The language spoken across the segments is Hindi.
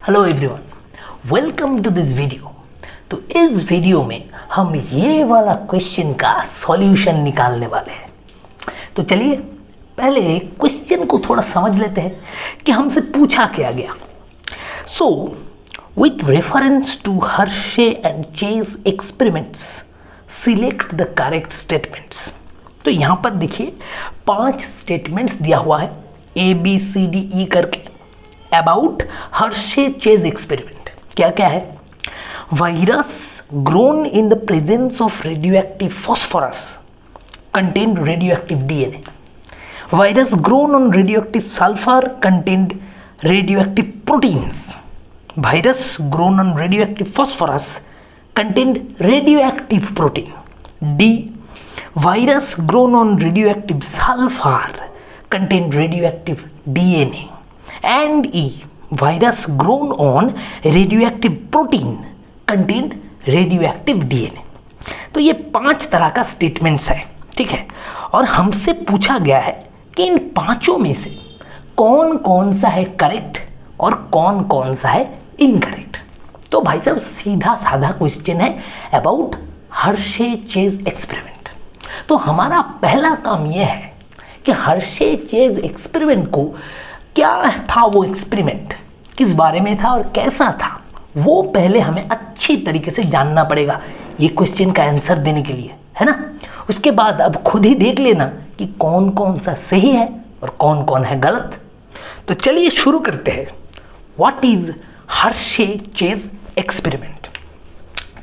Hello everyone, welcome to this video. तो इस वीडियो में हम ये वाला क्वेश्चन का सॉल्यूशन निकालने वाले हैं। तो चलिए पहले क्वेश्चन को थोड़ा समझ लेते हैं कि हमसे पूछा क्या गया। So with reference to Hershey and Chase experiments select the correct statements. तो यहाँ पर देखिए 5 स्टेटमेंट्स दिया हुआ है ABCDE करके अबाउट हर्शे चेज एक्सपेरिमेंट। क्या क्या है? Virus grown in the presence of radioactive phosphorus contained radioactive DNA। Virus grown on radioactive sulphur contained radioactive proteins. Virus grown on radioactive phosphorus contained radioactive protein. D. Virus grown on radioactive sulfur contain radioactive DNA. And E. Virus grown on radioactive protein contain radioactive DNA. तो ये 5 तरह का स्टेटमेंट्स है, ठीक है। और हमसे पूछा गया है कि इन 5 में से कौन कौन सा है करेक्ट और कौन कौन सा है इनकरेक्ट। तो भाई साहब सीधा साधा क्वेश्चन है अबाउट हर्शे चेज एक्सपेरिमेंट। तो हमारा पहला काम यह है कि हर्शे चेज एक्सपेरिमेंट को क्या था, वो एक्सपेरिमेंट किस बारे में था और कैसा था, वो पहले हमें अच्छी तरीके से जानना पड़ेगा ये क्वेश्चन का आंसर देने के लिए, है ना। उसके बाद अब खुद ही देख लेना कि कौन कौन सा सही है और कौन कौन है गलत। तो चलिए शुरू करते हैं। What is Hershey chase experiment?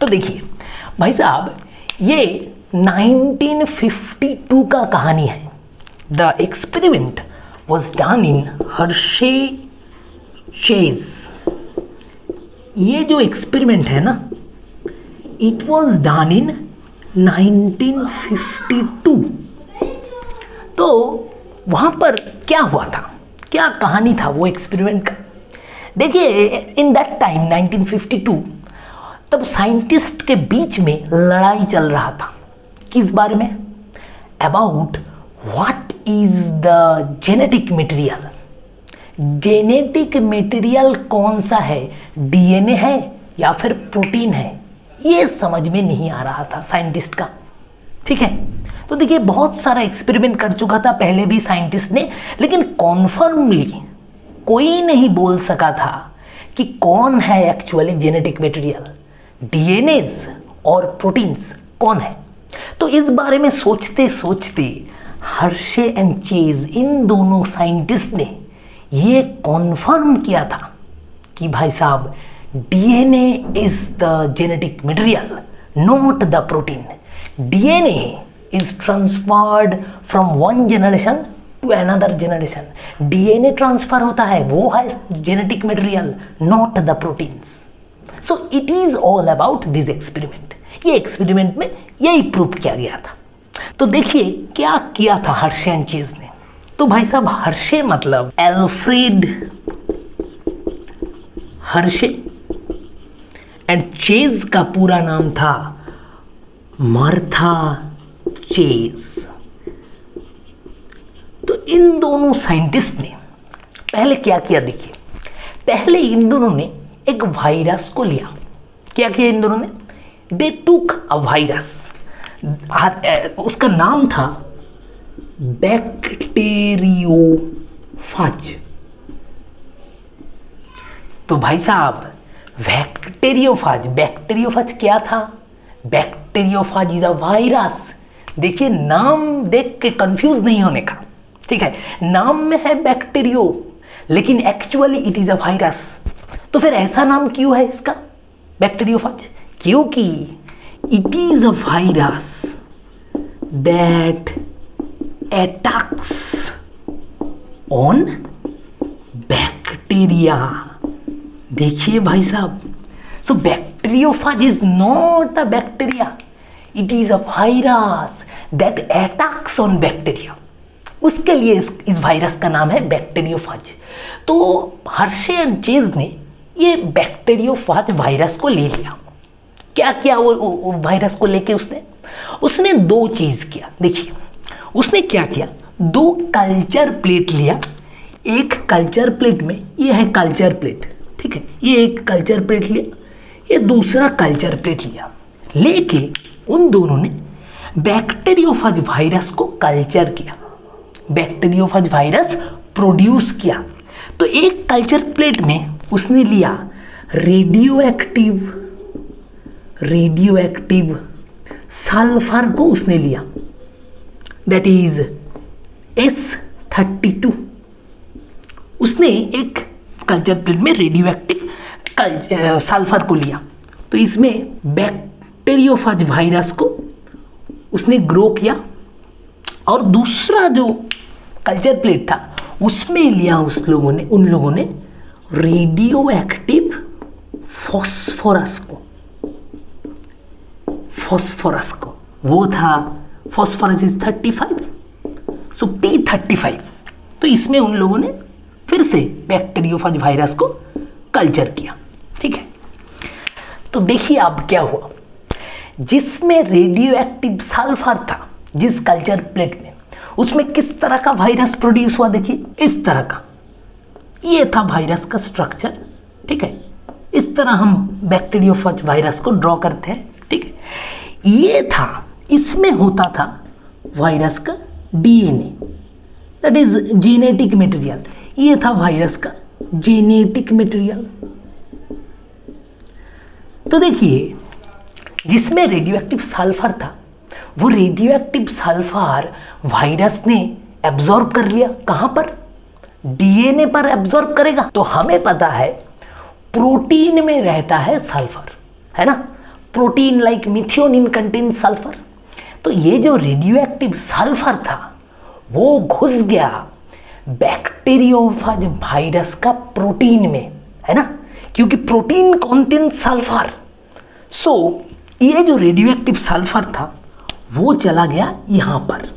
तो देखिए भाई साहब ये 1952 का कहानी है। The experiment was done in Hershey chase. ये जो एक्सपेरिमेंट है ना, इट वॉज डन इन 1952। तो वहाँ पर क्या हुआ था, क्या कहानी था वो एक्सपेरिमेंट का? देखिए इन दैट टाइम 1952 तब साइंटिस्ट के बीच में लड़ाई चल रहा था। किस बारे में? About what is the genetic material. Genetic material कौन सा है, DNA है या फिर प्रोटीन है, ये समझ में नहीं आ रहा था साइंटिस्ट का, ठीक है। तो देखिए बहुत सारा एक्सपेरिमेंट कर चुका था पहले भी साइंटिस्ट ने, लेकिन कॉन्फर्मली कोई नहीं बोल सका था कि कौन है एक्चुअली जेनेटिक मटेरियल, DNAs और प्रोटीन्स कौन है। तो इस बारे में सोचते सोचते हर्शे एंड चेज इन दोनों साइंटिस्ट ने ये कॉन्फर्म किया था कि भाई साहब DNA is the genetic material, not the protein. DNA is transferred from one generation to another generation. DNA transfer होता है, वो है genetic material, not the proteins. So it is all about this experiment. ये एक्सपेरिमेंट में यही प्रूव किया गया था। तो देखिए क्या किया था हर्शे एंड चेज ने। तो भाई साहब हर्शे मतलब एल्फ्रेड हर्शे एंड चेज का पूरा नाम था मार्था चेज। तो इन दोनों साइंटिस्ट ने पहले क्या किया, देखिए पहले इन दोनों ने एक वायरस को लिया। क्या किया इन दोनों ने? दे टूक अ वायरस, उसका नाम था बैक्टीरियोफाज। तो भाई साहब बैक्टीरियोफाज क्या था? Bacteriophage is a virus. देखिए नाम देख के कंफ्यूज नहीं होने का, ठीक है। नाम में है बैक्टीरियो लेकिन actually it is a virus. तो फिर ऐसा नाम क्यों है इसका बैक्टीरियोफाज? क्योंकि it is a virus that attacks on bacteria. देखिए भाई साहब, so bacteriophage is not a bacteria, it is a virus that attacks on bacteria. उसके लिए इस वायरस का नाम है बैक्टीरियोफाज। तो हर्शे एंड चेज ने ये बैक्टीरियोफाज वायरस को ले लिया। क्या किया वो वायरस को लेके उसने 2 चीज किया। देखिए उसने क्या किया, 2 कल्चर प्लेट लिया। एक कल्चर प्लेट में, ये है कल्चर प्लेट, ठीक है, ये एक कल्चर प्लेट लिया, ये दूसरा कल्चर प्लेट लिया, लेके उन दोनों ने बैक्टीरियोफेज वायरस को कल्चर किया, बैक्टीरियोफेज वायरस प्रोड्यूस किया। तो एक कल्चर प्लेट में उसने लिया रेडियोएक्टिव सल्फर को उसने लिया, दैट इज S32। उसने एक कल्चर प्लेट में रेडियोएक्टिव सल्फर को लिया, तो इसमें बैक्टीरियोफेज वायरस को उसने ग्रो किया, और दूसरा जो कल्चर प्लेट था उसमें लिया उन लोगों ने रेडियोएक्टिव फॉस्फोरस को, वो था फॉस्फोरस इज 35, सो P35। तो इसमें उन लोगों ने फिर से बैक्टीरियोफेज वायरस को कल्चर किया, ठीक है। तो देखिए अब क्या हुआ, जिसमें रेडियोएक्टिव सल्फर था जिस कल्चर प्लेट में, उसमें किस तरह का वायरस प्रोड्यूस हुआ, देखिए इस तरह का, ये था वायरस का स्ट्रक्चर, ठीक है। इस तरह हम बैक्टीरियोफेज वायरस को ड्रॉ करते हैं, ठीक है। ये था, इसमें होता था वायरस का DNA, that is genetic material, ये था वायरस का जेनेटिक मटेरियल। तो देखिए जिसमें रेडियोएक्टिव सल्फर था, वो रेडियोएक्टिव सल्फर वायरस ने एब्जॉर्ब कर लिया, कहां पर, DNA पर एब्जॉर्ब करेगा। तो हमें पता है प्रोटीन में रहता है सल्फर, है ना, protein like methionine contain sulphur. तो ये जो रेडियोएक्टिव सल्फर था वो घुस गया बैक्टीरियोफेज वायरस का प्रोटीन में, है ना, क्योंकि प्रोटीन कंटेन सल्फर। सो ये जो रेडियोएक्टिव सल्फर था वो चला गया यहाँ पर,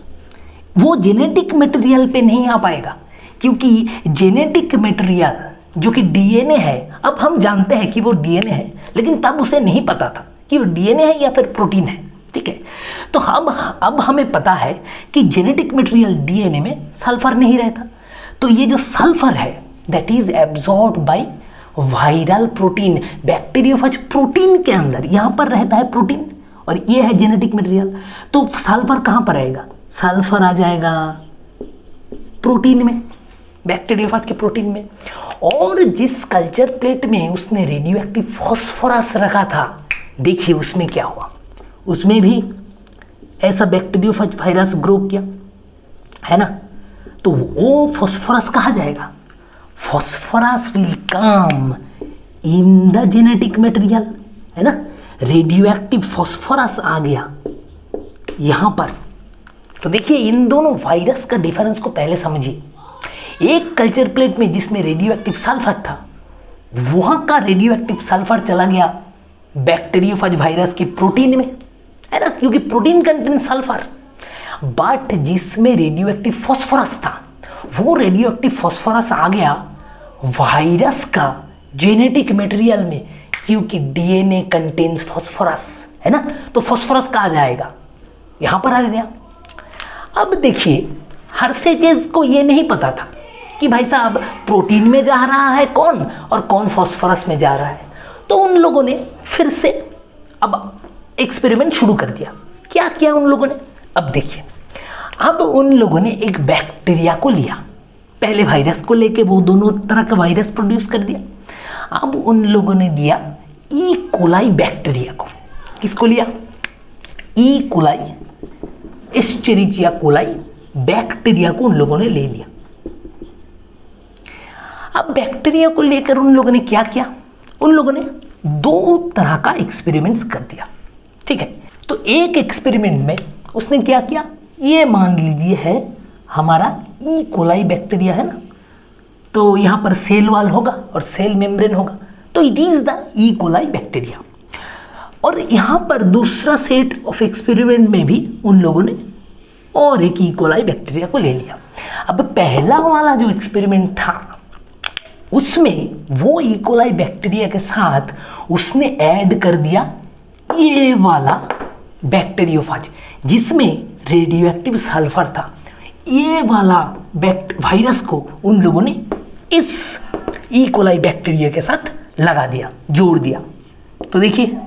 वो जेनेटिक मटेरियल पे नहीं आ पाएगा, क्योंकि जेनेटिक मटेरियल जो कि DNA है, अब हम जानते हैं कि वो DNA है, लेकिन तब उसे नहीं पता था कि वो DNA है या फिर प्रोटीन है, ठीक है। तो अब हमें पता है कि जेनेटिक मटेरियल DNA में सल्फर नहीं रहता, तो ये जो सल्फर है that is absorbed bye viral protein, bacteriophage protein के अंदर, यहाँ पर रहता है प्रोटीन और ये है जेनेटिक मटेरियल। तो सल्फर कहाँ पर आएगा, सल्फर आ जाएगा प्रोटीन में, बैक्टीरियोफेज के प्रोटीन में। और जिस कल्चर प्लेट में उसने रेडियोएक्टिव फॉस्फोरस रखा था, देखिए उसमें क्या हुआ, उसमें भी ऐसा बैक्टीरियोफेज वायरस ग्रो किया, है ना। तो वो फॉस्फोरस कहाँ जाएगा, phosphorus will come in the genetic material, है ना, रेडियोएक्टिव फॉस्फोरस आ गया यहाँ पर। तो देखिए इन दोनों वायरस का डिफरेंस को पहले समझिए। एक कल्चर प्लेट में जिसमें रेडियोएक्टिव सल्फर था, वहाँ का रेडियोएक्टिव सल्फर चला गया बैक्टीरियोफेज वायरस की प्रोटीन में, है ना, क्योंकि प्रोटीन कंटेन सल्फर। बट जिसमें रेडियोएक्टिव फॉस्फोरस था, वो रेडियोएक्टिव फॉस्फोरस आ गया वायरस का जेनेटिक मटेरियल में, क्योंकि DNA कंटेन्स फॉस्फोरस, है ना। तो फॉस्फोरस कहाँ जाएगा, यहाँ पर आ गया। अब देखिए हर्शेचेस को ये नहीं पता था कि भाई साहब प्रोटीन में जा रहा है कौन और कौन फॉस्फोरस में जा रहा है। तो उन लोगों ने फिर से अब एक्सपेरिमेंट शुरू कर दिया। क्या किया उन लोगों ने, अब देखिए, अब उन लोगों ने एक बैक्टीरिया को लिया, पहले वायरस को लेके वो दोनों तरह का वायरस प्रोड्यूस कर दिया। अब उन लोगों ने लिया ई कोलाई बैक्टीरिया को, किसको लिया, E coli, Escherichia coli bacteria को उन लोगों ने ले लिया। अब बैक्टीरिया को लेकर उन लोगों ने क्या किया, उन लोगों ने दो तरह का एक्सपेरिमेंट्स कर दिया, ठीक है। तो एक एक्सपेरिमेंट में उसने क्या किया, ये मान लीजिए है हमारा ई कोलाई बैक्टीरिया, है ना, तो यहाँ पर सेल वॉल होगा और सेल मेम्ब्रेन होगा, तो it is the E coli bacteria. और यहाँ पर दूसरा सेट ऑफ एक्सपेरिमेंट में भी उन लोगों ने और एक ई कोलाई बैक्टीरिया को ले लिया। अब पहला वाला जो एक्सपेरिमेंट था उसमें वो ई कोलाई बैक्टीरिया के साथ उसने ऐड कर दिया ये वाला बैक्टीरियोफेज जिसमें रेडियोएक्टिव सल्फर था। ये वाला वायरस को उन लोगों ने इस ई कोलाई बैक्टीरिया के साथ लगा दिया, जोड़ दिया। तो देखिए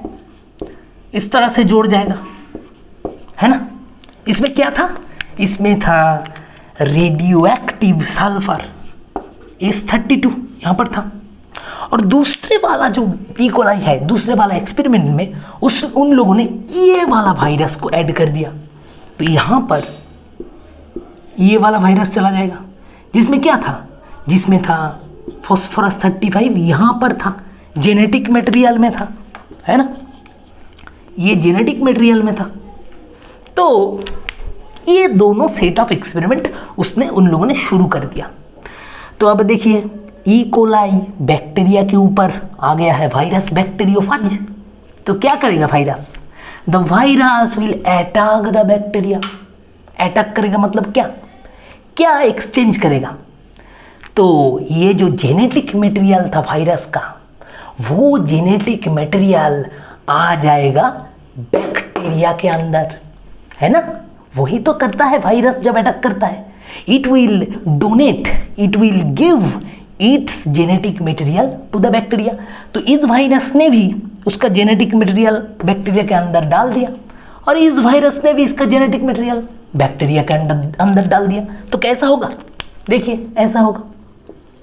इस तरह से जोड़ जाएगा, है ना। इसमें क्या था, इसमें था रेडियो एक्टिव सल्फर S32 यहाँ पर था। और दूसरे वाला जो इकोलाई है, दूसरे वाला एक्सपेरिमेंट में उन लोगों ने ये वाला वायरस को ऐड कर दिया। तो यहाँ पर ये वाला वायरस चला जाएगा, जिसमें क्या था, जिसमें था फॉस्फोरस 35, यहाँ पर था जेनेटिक मटेरियल में था, है ना, ये जेनेटिक मटेरियल में था। तो ये दोनों सेट ऑफ एक्सपेरिमेंट उन लोगों ने शुरू कर दिया। तो अब देखिए ई कोलाई बैक्टीरिया के ऊपर आ गया है वायरस बैक्टीरियोफाज। तो क्या करेगा virus, the virus will attack the bacteria. Attack करेगा मतलब क्या, क्या एक्सचेंज करेगा। तो ये जो जेनेटिक मटेरियल था वायरस का, वो जेनेटिक मटेरियल आ जाएगा बैक्टीरिया के अंदर, है ना। वही तो करता है वायरस जब अटैक करता है, it will donate, it will give its genetic material to the bacteria. तो इस वायरस ने भी उसका जेनेटिक मटेरियल बैक्टीरिया के अंदर डाल दिया, और इस वायरस ने भी इसका जेनेटिक मटेरियल बैक्टीरिया के अंदर डाल दिया। तो कैसा होगा, देखिए ऐसा होगा,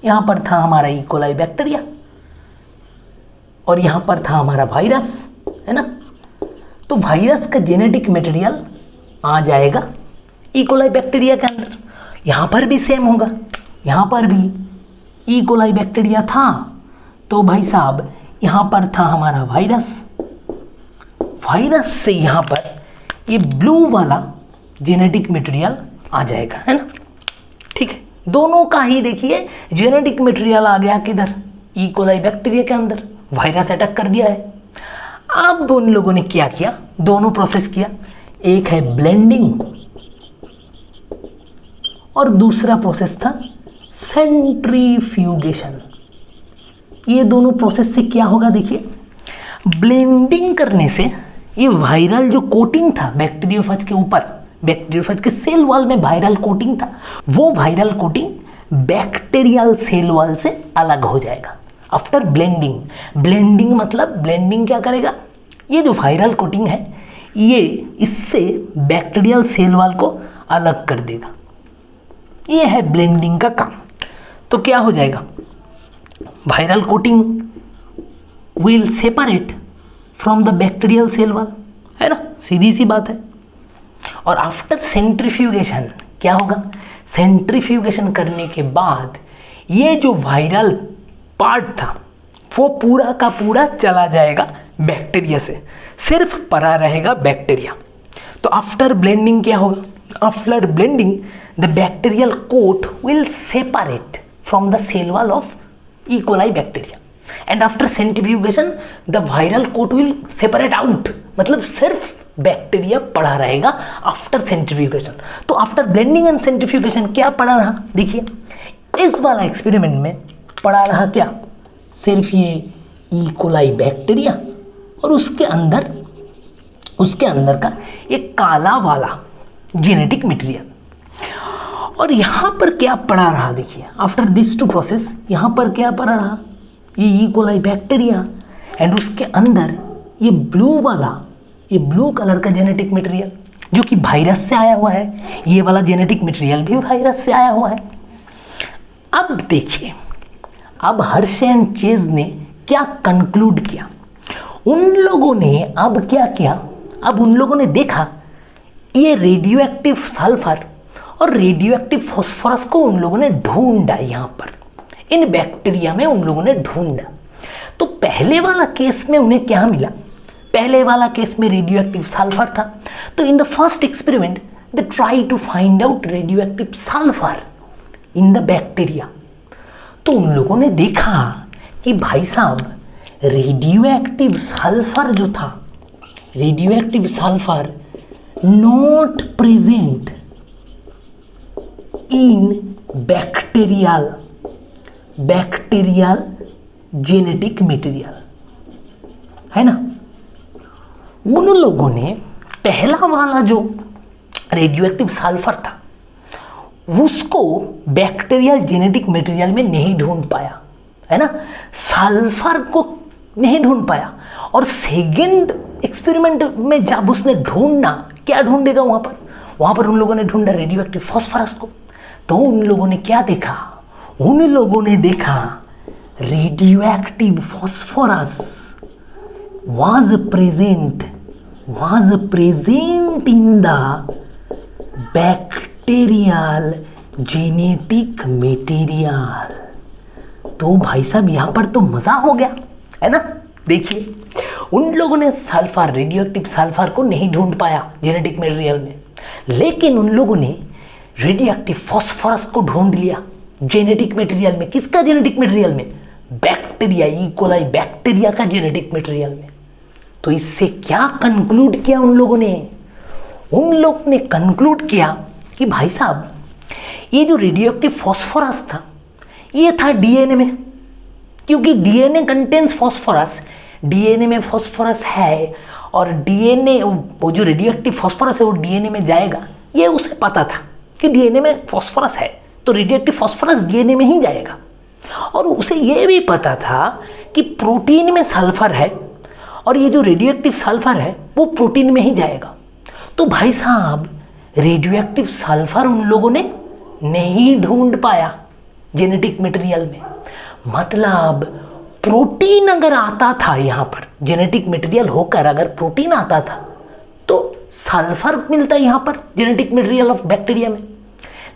यहाँ पर था हमारा ई कोलाई बैक्टीरिया और यहाँ पर था हमारा वायरस, है ना। तो वायरस का जेनेटिक मटेरियल आ जाएगा ई कोलाई बैक्टीरिया के अंदर। यहाँ पर भी सेम होगा, यहाँ पर भी ई कोलाई बैक्टीरिया था, तो भाई साहब यहाँ पर था हमारा वायरस, वायरस से यहाँ पर ये ब्लू वाला जेनेटिक मटेरियल आ जाएगा, है ना। ठीक है, दोनों का ही देखिए जेनेटिक मटेरियल आ गया किधर, ई कोलाई बैक्टीरिया के अंदर, वायरस अटैक कर दिया है। अब उन लोगों ने क्या किया, दोनों प्रोसेस किया, एक है ब्लेंडिंग और दूसरा प्रोसेस था सेंट्रीफ्यूगेशन। ये दोनों प्रोसेस से क्या होगा, देखिए ब्लेंडिंग करने से ये वायरल जो कोटिंग था बैक्टीरियोफेज के ऊपर, बैक्टीरियोफेज के सेल वॉल में वायरल कोटिंग था, वो viral coating bacterial cell wall से अलग हो जाएगा आफ्टर ब्लेंडिंग। ब्लेंडिंग मतलब ब्लेंडिंग क्या करेगा, ये जो वायरल कोटिंग है ये इससे बैक्टीरियल सेल वॉल को अलग कर देगा, ये है ब्लेंडिंग का काम। तो क्या हो जाएगा, viral coating will separate from the bacterial cell wall, है ना, सीधी सी बात है। और आफ्टर सेंट्रीफ्यूगेशन क्या होगा, सेंट्रीफ्यूगेशन करने के बाद ये जो वायरल पार्ट था वो पूरा का पूरा चला जाएगा बैक्टीरिया से, सिर्फ पड़ा रहेगा बैक्टीरिया। तो आफ्टर ब्लेंडिंग क्या होगा, after blending the bacterial coat will separate from the cell wall of E coli bacteria, and after centrifugation the viral coat will separate out, मतलब सिर्फ बैक्टीरिया पड़ा रहेगा आफ्टर सेंट्रीफ्यूगेशन। तो आफ्टर ब्लेंडिंग एंड सेंट्रीफ्यूगेशन क्या पड़ा रहा, देखिए इस वाला एक्सपेरिमेंट में पड़ा रहा क्या, सिर्फ ये ई कोलाई बैक्टीरिया और उसके अंदर का एक काला वाला जेनेटिक मटेरियल। और यहाँ पर क्या पड़ा रहा, देखिए आफ्टर दिस टू प्रोसेस यहाँ पर क्या पड़ा रहा, ये ई कोलाई बैक्टीरिया एंड उसके अंदर ये ब्लू कलर का जेनेटिक मटेरियल जो कि वायरस से आया हुआ है, ये वाला जेनेटिक मटेरियल भी वायरस से आया हुआ है। अब देखिए, अब हर्शे एंड चेज ने क्या कंक्लूड किया, उन लोगों ने अब क्या किया, अब उन लोगों ने देखा ये रेडियो एक्टिव सल्फर और रेडियो एक्टिव फॉस्फोरस को उन लोगों ने ढूंढा, यहाँ पर इन बैक्टीरिया में उन लोगों ने ढूंढा। तो पहले वाला केस में उन्हें क्या मिला, पहले वाला केस में रेडियो एक्टिव सल्फर था। तो in the first experiment they try to find out radioactive sulphur in the bacteria. तो उन लोगों ने देखा कि भाई साहब रेडियो एक्टिव सल्फर जो था, radio active sulphur not present in bacterial genetic material, है ना। उन लोगों ने पहला वाला जो रेडियो एक्टिव सल्फर था उसको बैक्टीरियल जेनेटिक मटेरियल में नहीं ढूंढ पाया, है ना, सल्फर को नहीं ढूंढ पाया। और सेकंड एक्सपेरिमेंट में जब उसने ढूंढना, क्या ढूंढेगा वहाँ पर उन लोगों ने ढूंढा रेडियो एक्टिव फॉस्फोरस को। तो उन लोगों ने क्या देखा, उन लोगों ने देखा radio active phosphorus was present in the bacterial genetic material। तो भाई साहब यहाँ पर तो मजा हो गया, है ना। देखिए, उन लोगों ने सल्फर, रेडियो एक्टिव सल्फर को नहीं ढूंढ पाया जेनेटिक मटेरियल में, लेकिन उन लोगों ने रेडियो एक्टिव फॉस्फोरस को ढूंढ लिया जेनेटिक मटेरियल में। किसका जेनेटिक मटेरियल में? बैक्टीरिया, ई कोलाई बैक्टीरिया का जेनेटिक मटेरियल में। तो इससे क्या कंक्लूड किया उन लोगों ने? उन लोगों ने कंक्लूड किया कि भाई साहब ये जो रेडियो एक्टिव फॉस्फोरस था ये था डीएनए में, क्योंकि डीएनए कंटेन्स फॉस्फोरस, डीएनए में फॉस्फोरस है और डीएनए, वो जो रेडियो एक्टिव फॉस्फोरस है वो डीएनए में जाएगा, ये उसे पता था कि डीएनए में फॉस्फोरस है तो रेडियो एक्टिव फॉस्फोरस डीएनए में ही जाएगा। और उसे ये भी पता था कि प्रोटीन में सल्फर है और ये जो रेडियो एक्टिव सल्फर है वो प्रोटीन में ही जाएगा। तो भाई साहब रेडियो एक्टिव सल्फर उन लोगों ने नहीं ढूंढ पाया जेनेटिक मटेरियल में। मतलब प्रोटीन अगर आता था यहाँ पर, जेनेटिक मटेरियल होकर अगर प्रोटीन आता था तो सल्फर मिलता यहाँ पर जेनेटिक मटेरियल ऑफ बैक्टीरिया में।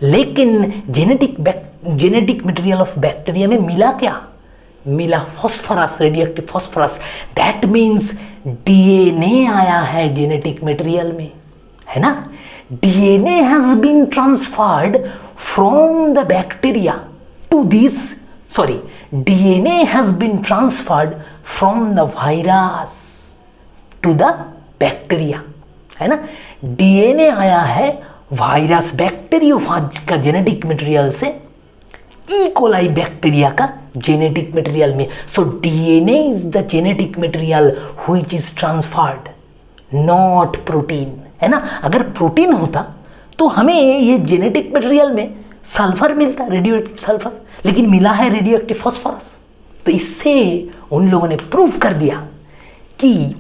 लेकिन जेनेटिक मटेरियल ऑफ बैक्टीरिया में मिला क्या? मिला phosphorus, radioactive phosphorus. That means DNA आया है जेनेटिक मटेरियल में, है ना। DNA has been transferred from the bacteria to this, sorry, DNA has been transferred from the virus to the bacteria, है ना। डीएनए आया है वायरस, बैक्टीरियोफाज का जेनेटिक मटेरियल से ई कोलाई बैक्टीरिया का जेनेटिक मटेरियल में। So DNA is the genetic material which is transferred, not protein, है ना। अगर प्रोटीन होता तो हमें ये जेनेटिक मटेरियल में सल्फर मिलता, रेडियो एक्टिव सल्फर, लेकिन मिला है रेडियो एक्टिव फॉस्फोरस। तो इससे उन लोगों ने प्रूव कर दिया कि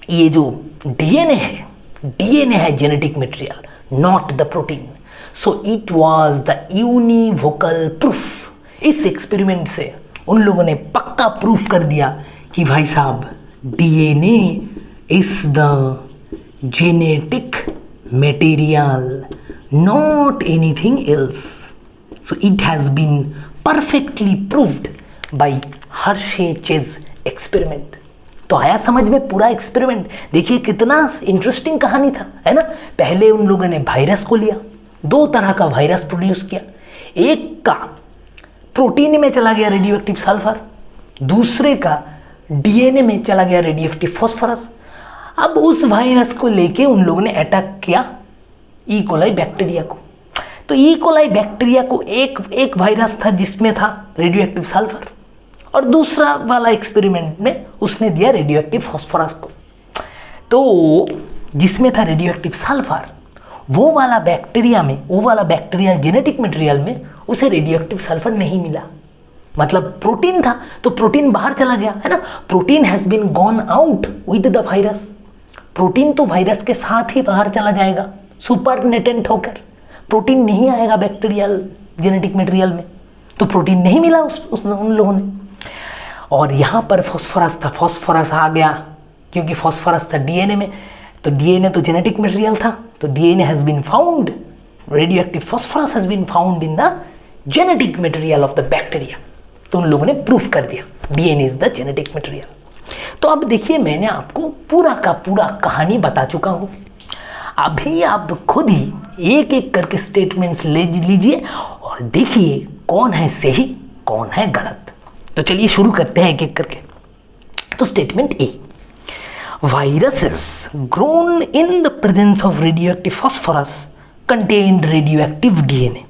ये जो डीएनए है genetic material, not the protein. So it was the univocal proof. इस एक्सपेरिमेंट से उन लोगों ने पक्का प्रूफ कर दिया कि भाई साहब DNA is the genetic material, not anything else. So it has been perfectly proved by Hershey Chase experiment. तो आया समझ में पूरा एक्सपेरिमेंट? देखिए कितना इंटरेस्टिंग कहानी था, है ना। पहले उन लोगों ने वायरस को लिया, दो तरह का वायरस प्रोड्यूस किया। एक का प्रोटीन में चला गया रेडियो एक्टिव सल्फर, दूसरे का डीएनए में चला गया रेडियो एक्टिव फॉस्फोरस। अब उस वायरस को लेके उन लोगों ने अटैक किया ई कोलाई बैक्टीरिया को। तो ई कोलाई बैक्टीरिया को एक वायरस था जिसमें था रेडियो एक्टिव सल्फर, और दूसरा वाला एक्सपेरिमेंट में उसने दिया रेडियो एक्टिव फॉस्फोरस को। तो जिसमें था रेडियो एक्टिव सल्फर, वो वाला बैक्टीरिया जेनेटिक मटेरियल में उसे रेडियो एक्टिव सल्फर नहीं मिला। मतलब प्रोटीन था तो प्रोटीन बाहर चला गया, है ना। Protein has been gone out with the virus. Protein तो वायरस के साथ ही बाहर चला जाएगा सुपरनेटेंट होकर, प्रोटीन नहीं आएगा बैक्टीरियल जेनेटिक मटेरियल में। तो प्रोटीन नहीं मिला उन लोगों ने। और यहाँ पर फॉस्फोरस आ गया, क्योंकि फॉस्फोरस था डीएनए में। तो डीएनए तो जेनेटिक मटेरियल था, तो DNA has been found, radioactive phosphorus has been found in the genetic material of the bacteria. तो उन लोगों ने प्रूफ कर दिया DNA is the genetic material. तो अब देखिए मैंने आपको पूरा का पूरा कहानी बता चुका हूँ। अभी आप खुद ही एक एक करके स्टेटमेंट्स ले लीजिए और देखिए कौन है सही कौन है गलत। तो चलिए शुरू करते हैं एक एक करके। तो statement A, viruses grown in the presence of radioactive phosphorus contained radioactive DNA।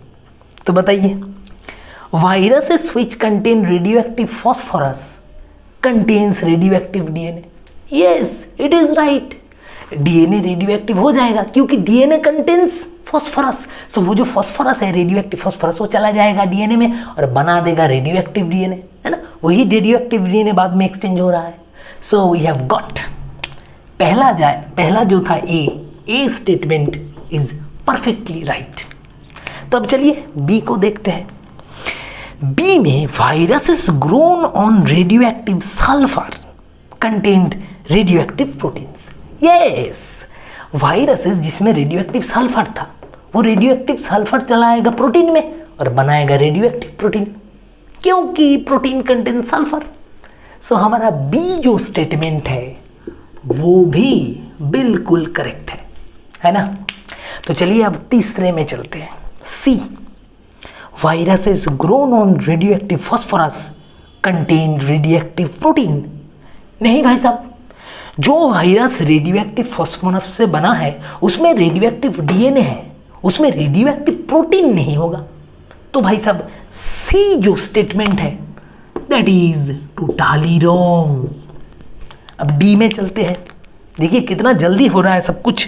तो बताइए, viruses which contain radioactive phosphorus contains radioactive DNA। Yes, it is right। DNA radioactive हो जाएगा क्योंकि DNA कंटेन्स फॉस्फोरस। सो वो जो फॉस्फोरस है रेडियोएक्टिव फॉस्फोरस वो चला जाएगा DNA में और बना देगा रेडियोएक्टिव DNA। है ना, वही रेडियो एक्टिव डीएनए बाद में एक्सचेंज हो रहा है। सो वी हैव गॉट पहला जो था ए स्टेटमेंट इज परफेक्टली राइट। तो अब चलिए बी को देखते हैं। बी में viruses grown on radioactive sulphur contained radio active proteins. Yes, viruses जिसमें रेडियो एक्टिव सल्फर था वो रेडियो एक्टिव सल्फर चलाएगा प्रोटीन में और बनाएगा रेडियो एक्टिव प्रोटीन, क्योंकि प्रोटीन कंटेन सल्फर। सो हमारा बी जो स्टेटमेंट है वो भी बिल्कुल करेक्ट है ना। तो चलिए अब तीसरे में चलते हैं। C, viruses grown on radioactive phosphorus contain radioactive protein. नहीं भाई साहब, जो वायरस रेडियो एक्टिव फॉस्फोरस से बना है उसमें रेडियो एक्टिव डीएनए है, उसमें रेडियो एक्टिव प्रोटीन नहीं होगा। तो भाई साहब सी जो स्टेटमेंट है दैट इज टोटली रॉन्ग। अब डी में चलते हैं। देखिए कितना जल्दी हो रहा है सब कुछ।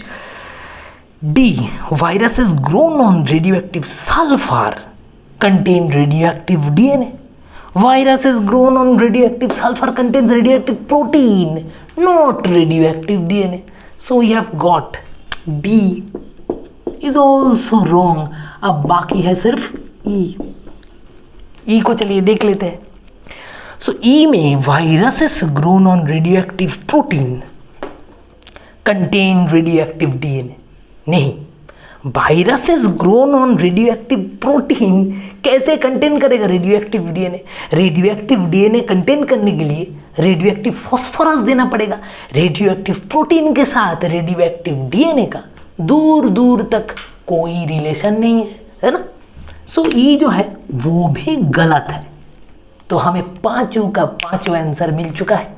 D, viruses grown on radioactive sulphur contain radio active DNA. Viruses grown on radioactive sulfur contains radioactive protein, not radioactive DNA. So we have got D is also wrong. अब बाकी है सिर्फ E. E को चलिए देख लेते हैं। So E में viruses grown on radioactive protein contain radioactive DNA. नहीं, viruses grown on radioactive protein कैसे कंटेन करेगा radio active DNA? Radio active DNA contain करने के लिए रेडियो एक्टिव फॉस्फोरस देना पड़ेगा। रेडियो एक्टिव प्रोटीन के साथ रेडियो एक्टिव डीएनए का दूर दूर तक कोई रिलेशन नहीं है ना। सो ई जो है वो भी गलत है। तो हमें पांचों का पांचों आंसर मिल चुका है।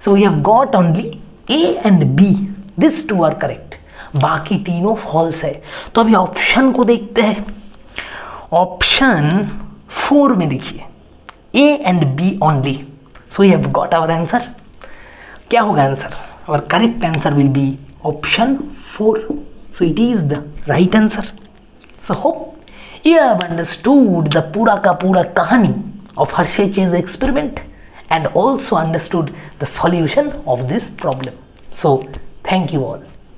So we have got only A and B, this two are correct, बाकी तीनों फॉल्स है। तो अभी ऑप्शन को देखते हैं। ऑप्शन 4 में देखिए A and B only. So we have got our answer. क्या होगा answer? Our correct answer will be option 4। So it is the right answer. So hope you have understood the पूरा का पूरा कहानी of Hershey Chase experiment and also understood the solution of this problem. So thank you all.